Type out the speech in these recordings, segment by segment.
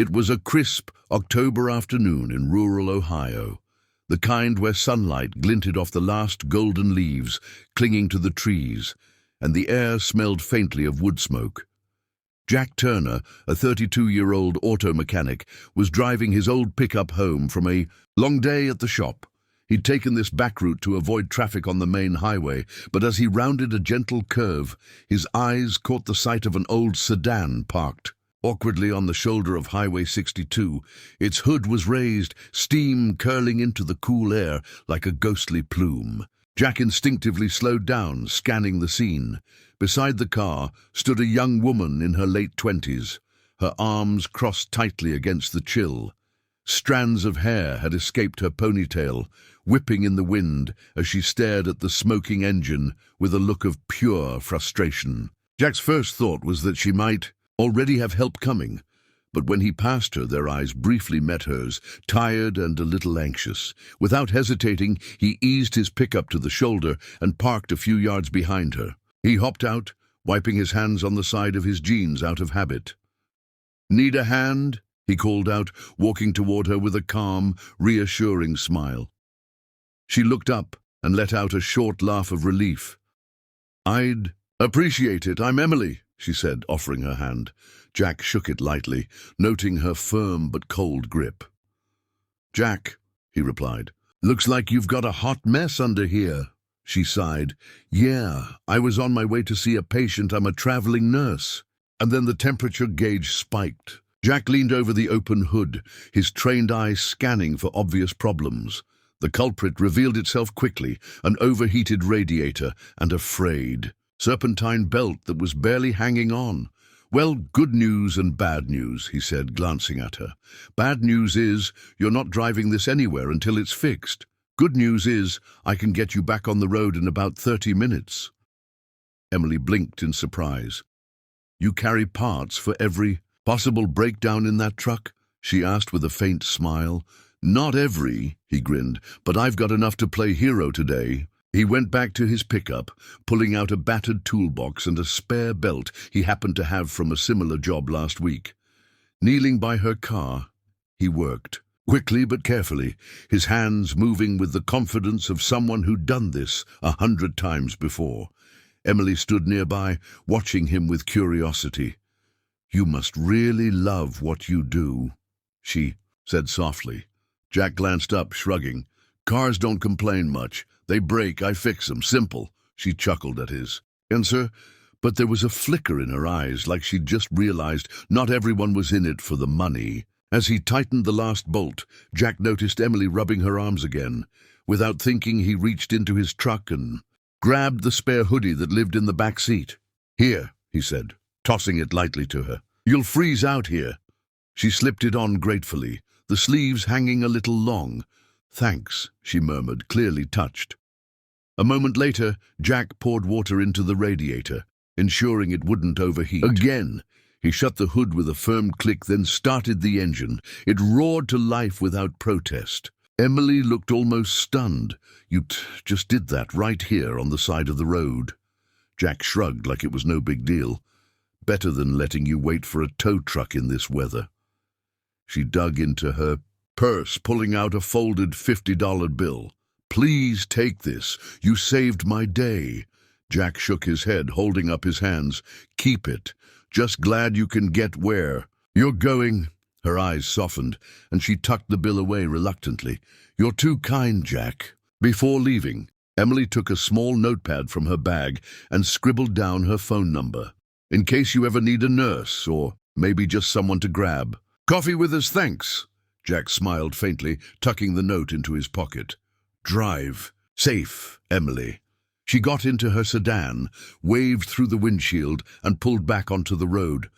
It was a crisp October afternoon in rural Ohio, the kind where sunlight glinted off the last golden leaves clinging to the trees, and the air smelled faintly of wood smoke. Jack Turner, a 32-year-old auto mechanic, was driving his old pickup home from a long day at the shop. He'd taken this back route to avoid traffic on the main highway, but as he rounded a gentle curve, his eyes caught the sight of an old sedan parked awkwardly on the shoulder of Highway 62. Its hood was raised, steam curling into the cool air like a ghostly plume. Jack instinctively slowed down, scanning the scene. Beside the car stood a young woman in her late 20s, her arms crossed tightly against the chill. Strands of hair had escaped her ponytail, whipping in the wind as she stared at the smoking engine with a look of pure frustration. Jack's first thought was that she might already have help coming, but when he passed her, their eyes briefly met hers, tired and a little anxious. Without hesitating, he eased his pickup to the shoulder and parked a few yards behind her. He hopped out, wiping his hands on the side of his jeans out of habit. "Need a hand?" he called out, walking toward her with a calm, reassuring smile. She looked up and let out a short laugh of relief. "I'd appreciate it. I'm Emily," she said, offering her hand. Jack shook it lightly, noting her firm but cold grip. "Jack," he replied, "looks like you've got a hot mess under here." She sighed. "Yeah, I was on my way to see a patient. I'm a traveling nurse." And then the temperature gauge spiked. Jack leaned over the open hood, his trained eyes scanning for obvious problems. The culprit revealed itself quickly, an overheated radiator and a frayed serpentine belt that was barely hanging on. "Well, good news and bad news," he said, glancing at her. "Bad news is you're not driving this anywhere until it's fixed. Good news is I can get you back on the road in about 30 minutes. Emily blinked in surprise. "You carry parts for every possible breakdown in that truck?" she asked with a faint smile. "Not every," he grinned, "but I've got enough to play hero today." He went back to his pickup, pulling out a battered toolbox and a spare belt he happened to have from a similar job last week. Kneeling by her car, he worked, quickly but carefully, his hands moving with the confidence of someone who'd done this 100 times before. Emily stood nearby, watching him with curiosity. "You must really love what you do," she said softly. Jack glanced up, shrugging. "Cars don't complain much. They break, I fix them. Simple." She chuckled at his answer, but there was a flicker in her eyes, like she'd just realized not everyone was in it for the money. As he tightened the last bolt, Jack noticed Emily rubbing her arms again. Without thinking, he reached into his truck and grabbed the spare hoodie that lived in the back seat. "Here," he said, tossing it lightly to her. "You'll freeze out here." She slipped it on gratefully, the sleeves hanging a little long. "Thanks," she murmured, clearly touched. A moment later, Jack poured water into the radiator, ensuring it wouldn't overheat. Again, he shut the hood with a firm click, then started the engine. It roared to life without protest. Emily looked almost stunned. "You just did that right here on the side of the road." Jack shrugged like it was no big deal. "Better than letting you wait for a tow truck in this weather." She dug into her purse, pulling out a folded $50 bill. "Please take this. You saved my day." Jack shook his head, holding up his hands. "Keep it. Just glad you can get where you're going." Her eyes softened, and she tucked the bill away reluctantly. "You're too kind, Jack." Before leaving, Emily took a small notepad from her bag and scribbled down her phone number. "In case you ever need a nurse, or maybe just someone to grab." "Coffee with us, thanks." Jack smiled faintly, tucking the note into his pocket. "Drive safe, Emily." She got into her sedan, waved through the windshield, and pulled back onto the road.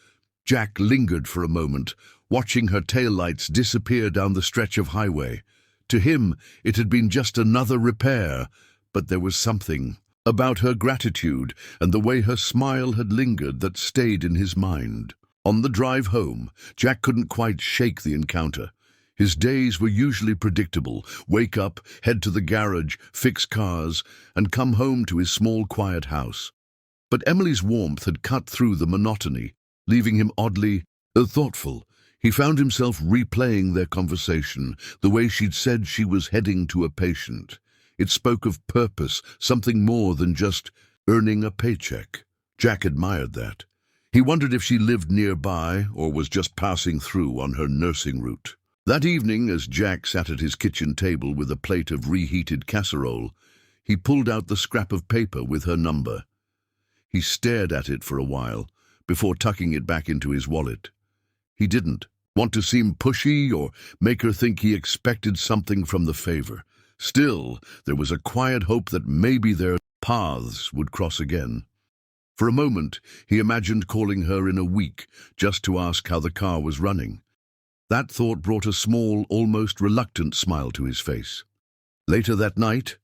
Jack lingered for a moment, watching her taillights disappear down the stretch of highway. To him, it had been just another repair, but there was something about her gratitude and the way her smile had lingered that stayed in his mind. On the drive home, Jack couldn't quite shake the encounter. His days were usually predictable: wake up, head to the garage, fix cars, and come home to his small, quiet house. But Emily's warmth had cut through the monotony, leaving him oddly thoughtful. He found himself replaying their conversation, the way she'd said she was heading to a patient. It spoke of purpose, something more than just earning a paycheck. Jack admired that. He wondered if she lived nearby or was just passing through on her nursing route. That evening, as Jack sat at his kitchen table with a plate of reheated casserole, he pulled out the scrap of paper with her number. He stared at it for a while, before tucking it back into his wallet. He didn't want to seem pushy or make her think he expected something from the favor. Still, there was a quiet hope that maybe their paths would cross again. For a moment, he imagined calling her in a week just to ask how the car was running. That thought brought a small, almost reluctant smile to his face. Later that night,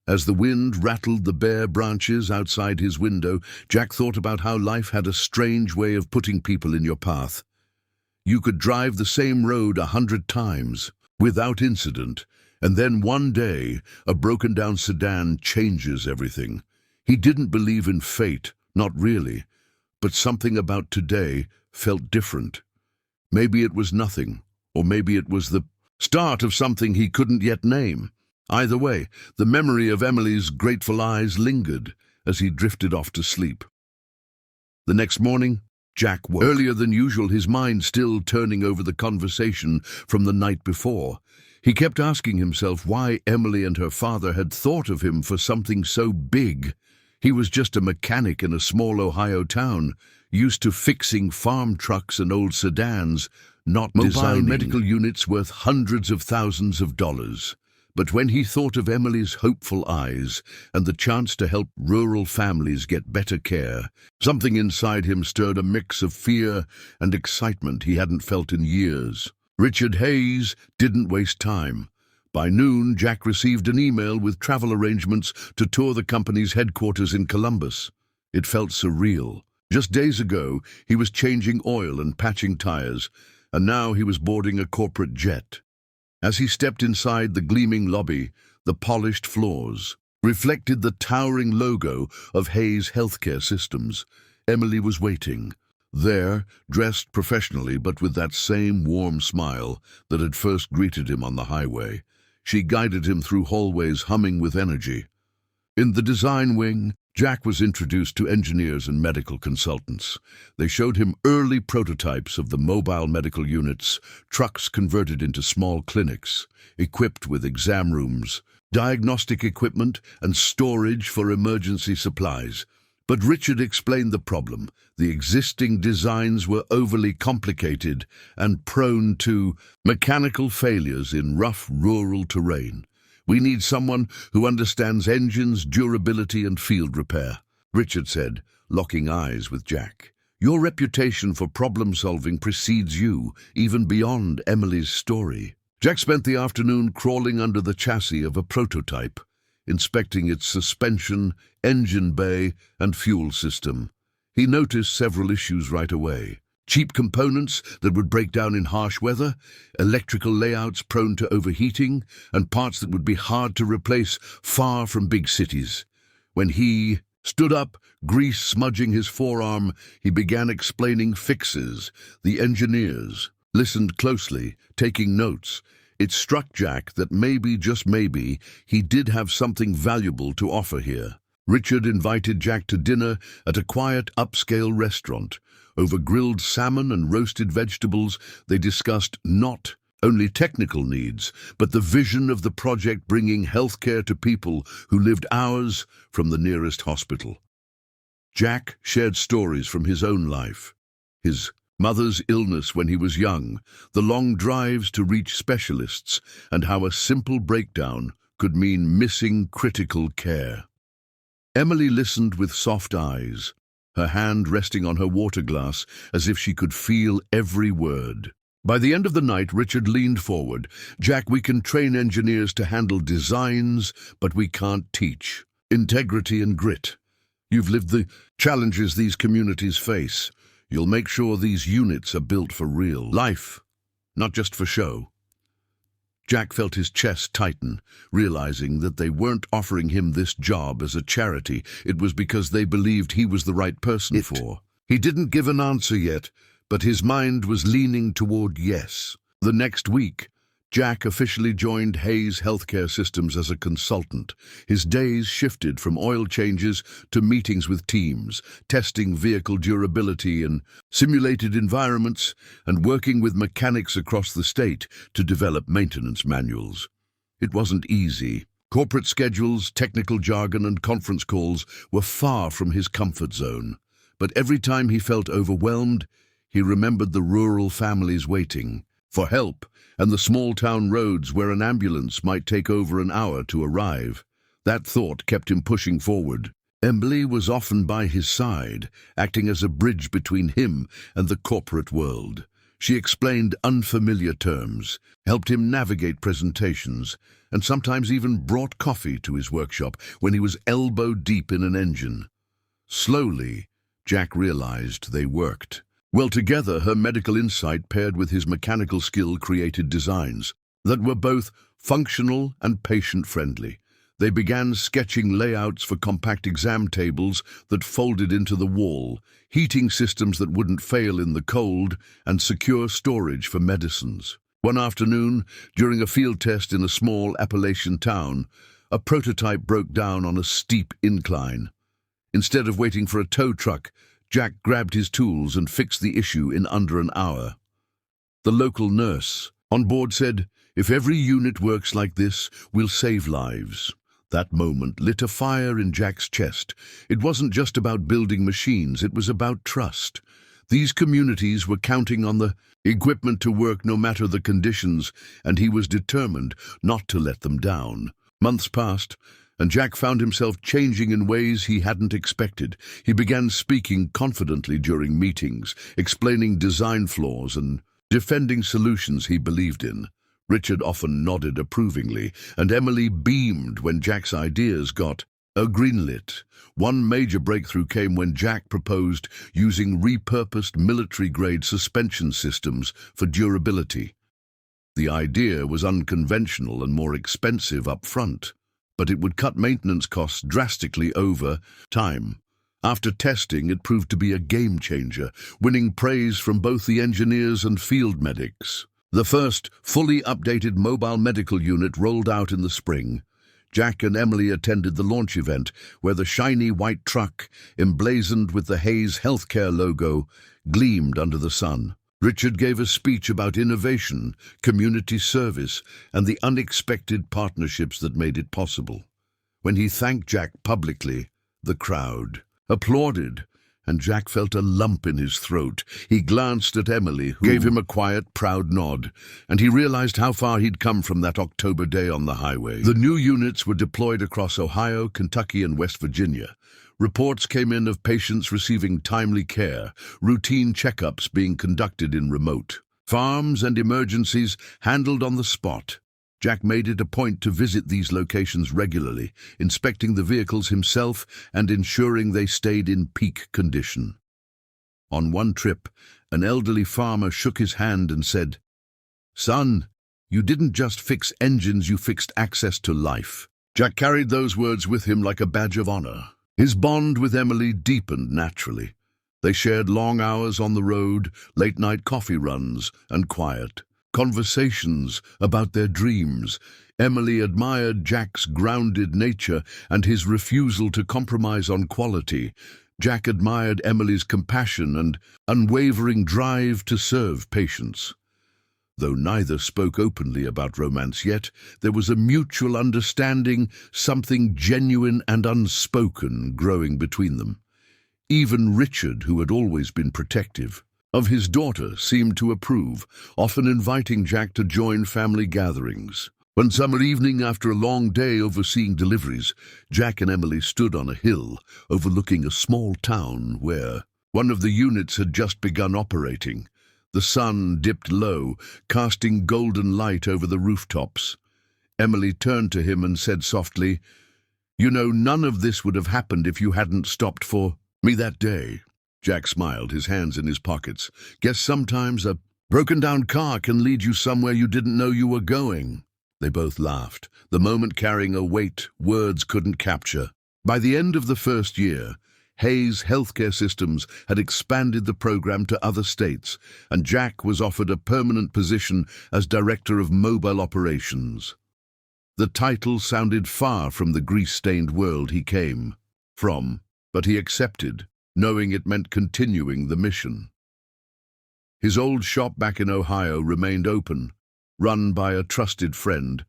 as the wind rattled the bare branches outside his window, Jack thought about how life had a strange way of putting people in your path. You could drive the same road 100 times, without incident, and then one day, a broken-down sedan changes everything. He didn't believe in fate, not really, but something about today felt different. Maybe it was nothing, or maybe it was the start of something he couldn't yet name. Either way, the memory of Emily's grateful eyes lingered as he drifted off to sleep. The next morning, Jack woke earlier than usual, his mind still turning over the conversation from the night before. He kept asking himself why Emily and her father had thought of him for something so big. He was just a mechanic in a small Ohio town, used to fixing farm trucks and old sedans, not mobile medical units worth hundreds of thousands of dollars. But when he thought of Emily's hopeful eyes and the chance to help rural families get better care, something inside him stirred a mix of fear and excitement he hadn't felt in years. Richard Hayes didn't waste time. By noon, Jack received an email with travel arrangements to tour the company's headquarters in Columbus. It felt surreal. Just days ago, he was changing oil and patching tires, and now he was boarding a corporate jet. As he stepped inside the gleaming lobby, the polished floors reflected the towering logo of Hayes Healthcare Systems. Emily was waiting. There, dressed professionally but with that same warm smile that had first greeted him on the highway. She guided him through hallways humming with energy. In the design wing, Jack was introduced to engineers and medical consultants. They showed him early prototypes of the mobile medical units, trucks converted into small clinics, equipped with exam rooms, diagnostic equipment, and storage for emergency supplies. But Richard explained the problem. The existing designs were overly complicated and prone to mechanical failures in rough rural terrain. We need someone who understands engines, durability, and field repair, Richard said, locking eyes with Jack. Your reputation for problem-solving precedes you, even beyond Emily's story. Jack spent the afternoon crawling under the chassis of a prototype, inspecting its suspension, engine bay, and fuel system. He noticed several issues right away. Cheap components that would break down in harsh weather, electrical layouts prone to overheating, and parts that would be hard to replace far from big cities. When he stood up, grease smudging his forearm, he began explaining fixes. The engineers listened closely, taking notes. It struck Jack that maybe, just maybe, he did have something valuable to offer here. Richard invited Jack to dinner at a quiet, upscale restaurant. Over grilled salmon and roasted vegetables, they discussed not only technical needs, but the vision of the project bringing healthcare to people who lived hours from the nearest hospital. Jack shared stories from his own life. His mother's illness when he was young, the long drives to reach specialists, and how a simple breakdown could mean missing critical care. Emily listened with soft eyes, her hand resting on her water glass as if she could feel every word. By the end of the night, Richard leaned forward. Jack, we can train engineers to handle designs, but we can't teach integrity and grit. You've lived the challenges these communities face. You'll make sure these units are built for real life, not just for show. Jack felt his chest tighten, realizing that they weren't offering him this job as a charity. It was because they believed he was the right person for. He didn't give an answer yet, but his mind was leaning toward yes. The next week, Jack officially joined Hayes Healthcare Systems as a consultant. His days shifted from oil changes to meetings with teams, testing vehicle durability in simulated environments, and working with mechanics across the state to develop maintenance manuals. It wasn't easy. Corporate schedules, technical jargon, and conference calls were far from his comfort zone. But every time he felt overwhelmed, he remembered the rural families waiting for help and the small-town roads where an ambulance might take over an hour to arrive. That thought kept him pushing forward. Emily was often by his side, acting as a bridge between him and the corporate world. She explained unfamiliar terms, helped him navigate presentations, and sometimes even brought coffee to his workshop when he was elbow-deep in an engine. Slowly, Jack realized they worked. Well together, her medical insight paired with his mechanical skill created designs that were both functional and patient-friendly. They began sketching layouts for compact exam tables that folded into the wall, heating systems that wouldn't fail in the cold, and secure storage for medicines. One afternoon, during a field test in a small Appalachian town, a prototype broke down on a steep incline. Instead of waiting for a tow truck, Jack grabbed his tools and fixed the issue in under an hour. The local nurse on board said, "If every unit works like this, we'll save lives." That moment lit a fire in Jack's chest. It wasn't just about building machines, it was about trust. These communities were counting on the equipment to work no matter the conditions, and he was determined not to let them down. Months passed, and Jack found himself changing in ways he hadn't expected. He began speaking confidently during meetings, explaining design flaws and defending solutions he believed in. Richard often nodded approvingly, and Emily beamed when Jack's ideas got a greenlit. One major breakthrough came when Jack proposed using repurposed military-grade suspension systems for durability. The idea was unconventional and more expensive up front, but it would cut maintenance costs drastically over time. After testing, it proved to be a game-changer, winning praise from both the engineers and field medics. The first fully updated mobile medical unit rolled out in the spring. Jack and Emily attended the launch event, where the shiny white truck, emblazoned with the Hayes Healthcare logo, gleamed under the sun. Richard gave a speech about innovation, community service, and the unexpected partnerships that made it possible. When he thanked Jack publicly, the crowd applauded, and Jack felt a lump in his throat. He glanced at Emily, who gave him a quiet, proud nod, and he realized how far he'd come from that October day on the highway. The new units were deployed across Ohio, Kentucky, and West Virginia. Reports came in of patients receiving timely care, routine checkups being conducted in remote farms, and emergencies handled on the spot. Jack made it a point to visit these locations regularly, inspecting the vehicles himself and ensuring they stayed in peak condition. On one trip, an elderly farmer shook his hand and said, "Son, you didn't just fix engines, you fixed access to life." Jack carried those words with him like a badge of honor. His bond with Emily deepened naturally. They shared long hours on the road, late-night coffee runs, and quiet conversations about their dreams. Emily admired Jack's grounded nature and his refusal to compromise on quality. Jack admired Emily's compassion and unwavering drive to serve patients. Though neither spoke openly about romance yet, there was a mutual understanding, something genuine and unspoken growing between them. Even Richard, who had always been protective of his daughter, seemed to approve, often inviting Jack to join family gatherings. One summer evening, after a long day overseeing deliveries, Jack and Emily stood on a hill overlooking a small town where one of the units had just begun operating. The sun dipped low, casting golden light over the rooftops. Emily turned to him and said softly, "You know, none of this would have happened if you hadn't stopped for me that day." Jack smiled, his hands in his pockets. "Guess sometimes a broken-down car can lead you somewhere you didn't know you were going." They both laughed, the moment carrying a weight words couldn't capture. By the end of the first year, Hayes' healthcare systems had expanded the program to other states, and Jack was offered a permanent position as director of mobile operations. The title sounded far from the grease-stained world he came from, but he accepted, knowing it meant continuing the mission. His old shop back in Ohio remained open, run by a trusted friend,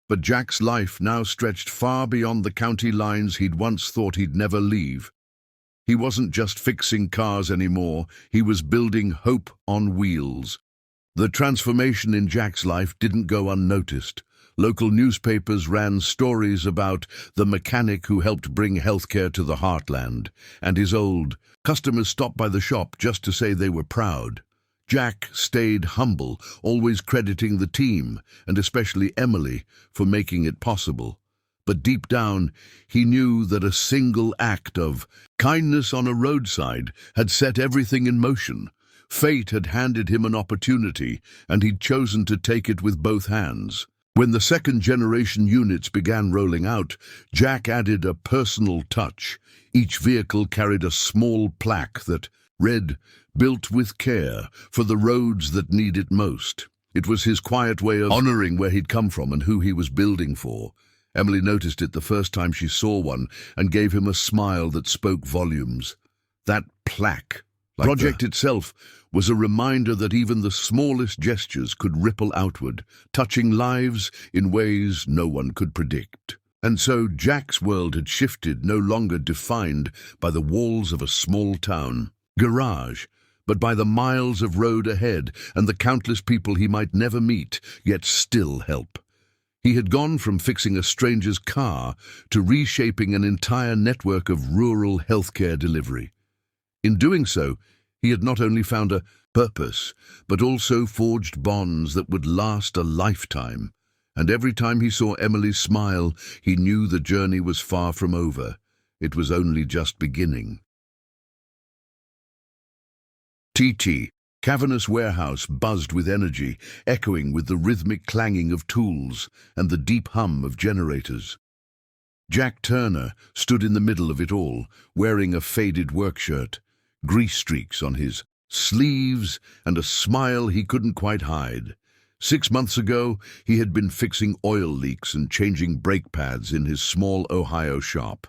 but Jack's life now stretched far beyond the county lines he'd once thought he'd never leave. He wasn't just fixing cars anymore, he was building hope on wheels. The transformation in Jack's life didn't go unnoticed. Local newspapers ran stories about the mechanic who helped bring healthcare to the heartland, and his old customers stopped by the shop just to say they were proud. Jack stayed humble, always crediting the team, and especially Emily, for making it possible. But deep down, he knew that a single act of kindness on a roadside had set everything in motion. Fate had handed him an opportunity, and he'd chosen to take it with both hands. When the second-generation units began rolling out, Jack added a personal touch. Each vehicle carried a small plaque that read, "Built with care, for the roads that need it most." It was his quiet way of honoring where he'd come from and who he was building for. Emily noticed it the first time she saw one and gave him a smile that spoke volumes. That plaque, project itself, was a reminder that even the smallest gestures could ripple outward, touching lives in ways no one could predict. And so Jack's world had shifted, no longer defined by the walls of a small town garage, but by the miles of road ahead and the countless people he might never meet, yet still help. He had gone from fixing a stranger's car to reshaping an entire network of rural healthcare delivery. In doing so, he had not only found a purpose, but also forged bonds that would last a lifetime. And every time he saw Emily smile, he knew the journey was far from over. It was only just beginning. TT, cavernous warehouse buzzed with energy, echoing with the rhythmic clanging of tools and the deep hum of generators. Jack Turner stood in the middle of it all, wearing a faded work shirt, grease streaks on his sleeves and a smile he couldn't quite hide. 6 months ago, he had been fixing oil leaks and changing brake pads in his small Ohio shop.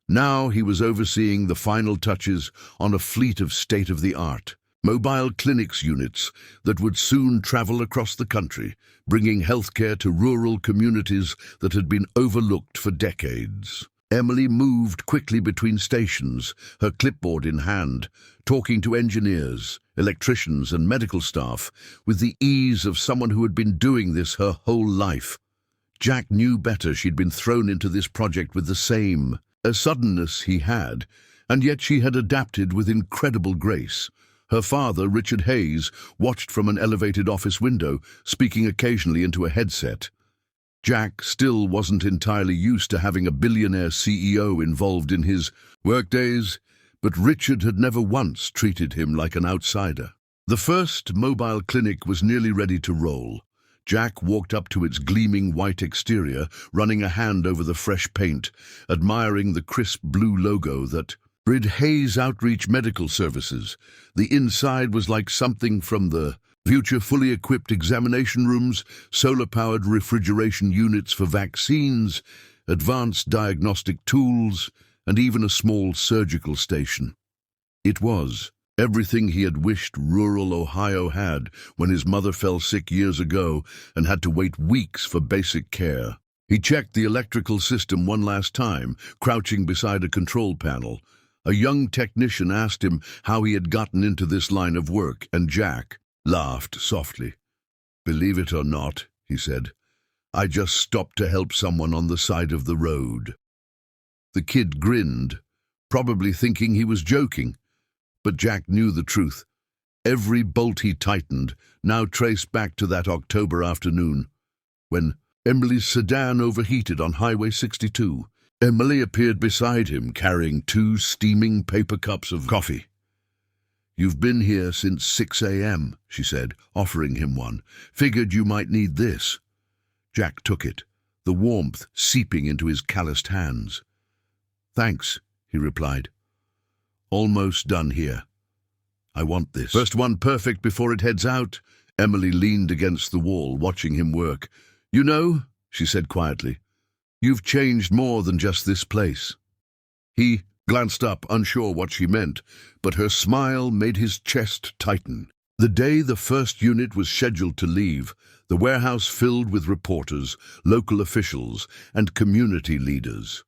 Now he was overseeing the final touches on a fleet of state-of-the-art mobile clinics units that would soon travel across the country, bringing healthcare to rural communities that had been overlooked for decades. Emily moved quickly between stations, her clipboard in hand, talking to engineers, electricians, and medical staff with the ease of someone who had been doing this her whole life. Jack knew better. She'd been thrown into this project with the same suddenness he had, and yet she had adapted with incredible grace. Her father, Richard Hayes, watched from an elevated office window, speaking occasionally into a headset. Jack still wasn't entirely used to having a billionaire CEO involved in his workdays, but Richard had never once treated him like an outsider. The first mobile clinic was nearly ready to roll. Jack walked up to its gleaming white exterior, running a hand over the fresh paint, admiring the crisp blue logo that read Hayes Outreach Medical Services. The inside was like something from the future, fully equipped examination rooms, solar-powered refrigeration units for vaccines, advanced diagnostic tools, and even a small surgical station. It was everything he had wished rural Ohio had when his mother fell sick years ago and had to wait weeks for basic care. He checked the electrical system one last time, crouching beside a control panel. A young technician asked him how he had gotten into this line of work, and Jack laughed softly. "Believe it or not," he said, "I just stopped to help someone on the side of the road." The kid grinned, probably thinking he was joking, but Jack knew the truth. Every bolt he tightened now traced back to that October afternoon, when Emily's sedan overheated on Highway 62. Emily appeared beside him, carrying 2 steaming paper cups of coffee. "You've been here since 6 a.m., she said, offering him one. "Figured you might need this." Jack took it, the warmth seeping into his calloused hands. "Thanks," he replied. Almost done here. I want this. First one perfect before it heads out. Emily leaned against the wall, watching him work. You know, she said quietly, you've changed more than just this place. He glanced up, unsure what she meant, but her smile made his chest tighten. The day the first unit was scheduled to leave, the warehouse filled with reporters, local officials, and community leaders.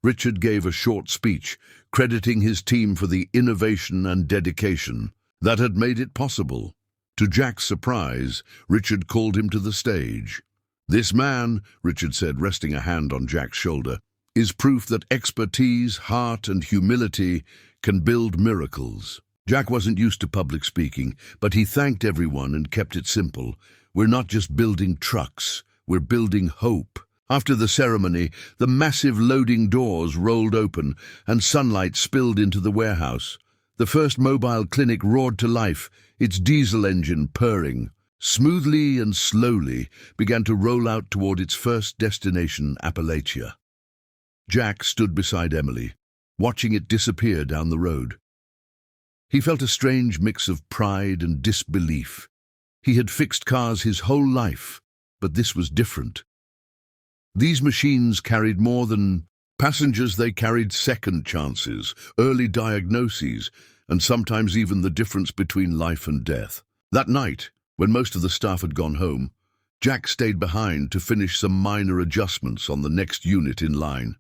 Richard gave a short speech, crediting his team for the innovation and dedication that had made it possible. To Jack's surprise, Richard called him to the stage. This man, Richard said, resting a hand on Jack's shoulder, is proof that expertise, heart, and humility can build miracles. Jack wasn't used to public speaking, but he thanked everyone and kept it simple. We're not just building trucks, we're building hope. After the ceremony, the massive loading doors rolled open and sunlight spilled into the warehouse. The first mobile clinic roared to life, its diesel engine purring. Smoothly and slowly began to roll out toward its first destination, Appalachia. Jack stood beside Emily, watching it disappear down the road. He felt a strange mix of pride and disbelief. He had fixed cars his whole life, but this was different. These machines carried more than passengers, they carried second chances, early diagnoses, and sometimes even the difference between life and death. That night, when most of the staff had gone home, Jack stayed behind to finish some minor adjustments on the next unit in line.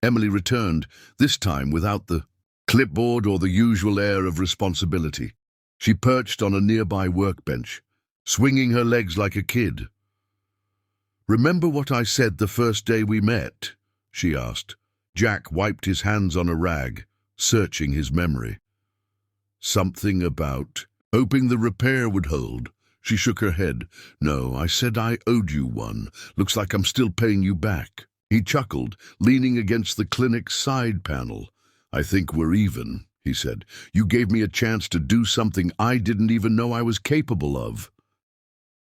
Emily returned, this time without the clipboard or the usual air of responsibility. She perched on a nearby workbench, swinging her legs like a kid. "Remember what I said the first day we met?" she asked. Jack wiped his hands on a rag, searching his memory. "Something about hoping the repair would hold." She shook her head. "No, I said I owed you one. Looks like I'm still paying you back." He chuckled, leaning against the clinic's side panel. "I think we're even," he said. "You gave me a chance to do something I didn't even know I was capable of."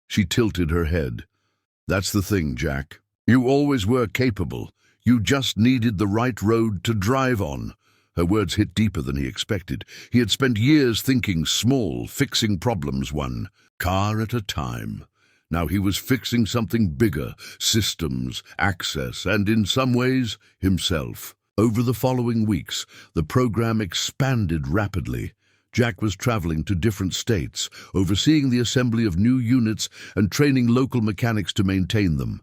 She tilted her head. "That's the thing, Jack. You always were capable. You just needed the right road to drive on." Her words hit deeper than he expected. He had spent years thinking small, fixing problems one car at a time. Now he was fixing something bigger, systems, access, and in some ways, himself. Over the following weeks, the program expanded rapidly. Jack was traveling to different states, overseeing the assembly of new units and training local mechanics to maintain them.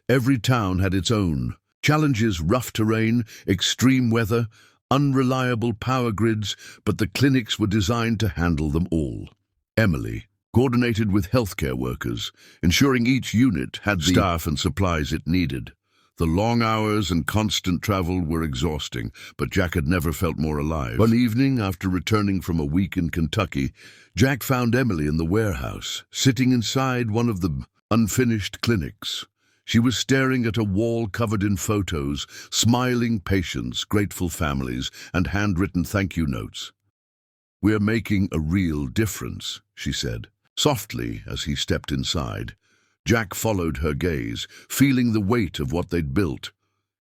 Every town had its own challenges: rough terrain, extreme weather, unreliable power grids, but the clinics were designed to handle them all. Emily coordinated with healthcare workers, ensuring each unit had the staff and supplies it needed. The long hours and constant travel were exhausting, but Jack had never felt more alive. One evening, after returning from a week in Kentucky, Jack found Emily in the warehouse, sitting inside one of the unfinished clinics. She was staring at a wall covered in photos, smiling patients, grateful families, and handwritten thank you notes. "We're making a real difference," she said, softly as he stepped inside. Jack followed her gaze, feeling the weight of what they'd built.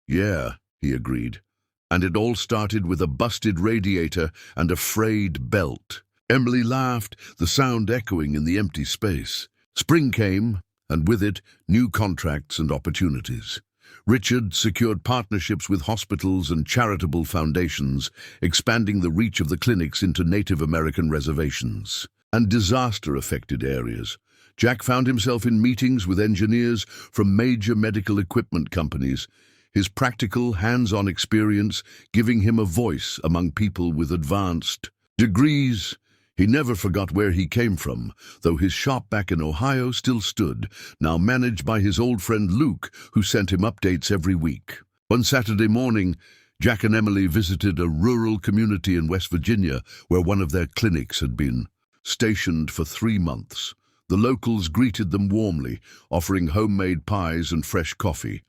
"Yeah," he agreed. "And it all started with a busted radiator and a frayed belt." Emily laughed, the sound echoing in the empty space. Spring came, and with it, new contracts and opportunities. Richard secured partnerships with hospitals and charitable foundations, expanding the reach of the clinics into Native American reservations and disaster-affected areas. Jack found himself in meetings with engineers from major medical equipment companies, his practical, hands-on experience giving him a voice among people with advanced degrees. He never forgot where he came from, though his shop back in Ohio still stood, now managed by his old friend Luke, who sent him updates every week. One Saturday morning, Jack and Emily visited a rural community in West Virginia where one of their clinics had been stationed for 3 months. The locals greeted them warmly, offering homemade pies and fresh coffee.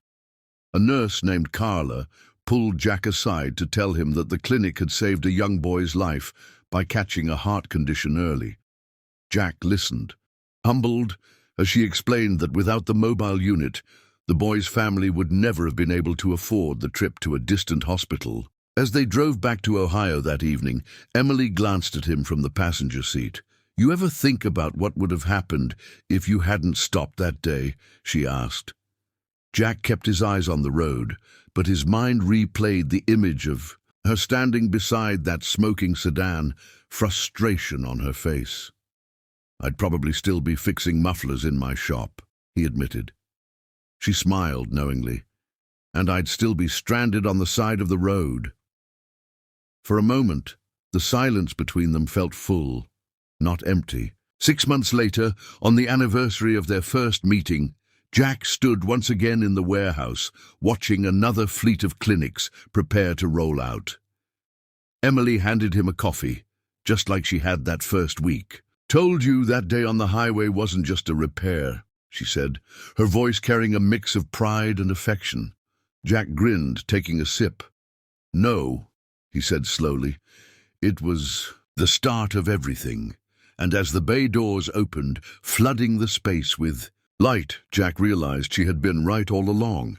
A nurse named Carla pulled Jack aside to tell him that the clinic had saved a young boy's life by catching a heart condition early. Jack listened, humbled, as she explained that without the mobile unit, the boy's family would never have been able to afford the trip to a distant hospital. As they drove back to Ohio that evening, Emily glanced at him from the passenger seat. "You ever think about what would have happened if you hadn't stopped that day?" she asked. Jack kept his eyes on the road, but his mind replayed the image of her standing beside that smoking sedan, frustration on her face. "I'd probably still be fixing mufflers in my shop," he admitted. She smiled knowingly. "And I'd still be stranded on the side of the road." For a moment, the silence between them felt full, not empty. 6 months later, on the anniversary of their first meeting, Jack stood once again in the warehouse, watching another fleet of clinics prepare to roll out. Emily handed him a coffee, just like she had that first week. "Told you that day on the highway wasn't just a repair," she said, her voice carrying a mix of pride and affection. Jack grinned, taking a sip. "No," he said slowly, "it was the start of everything." And as the bay doors opened, flooding the space with light, Jack realized she had been right all along.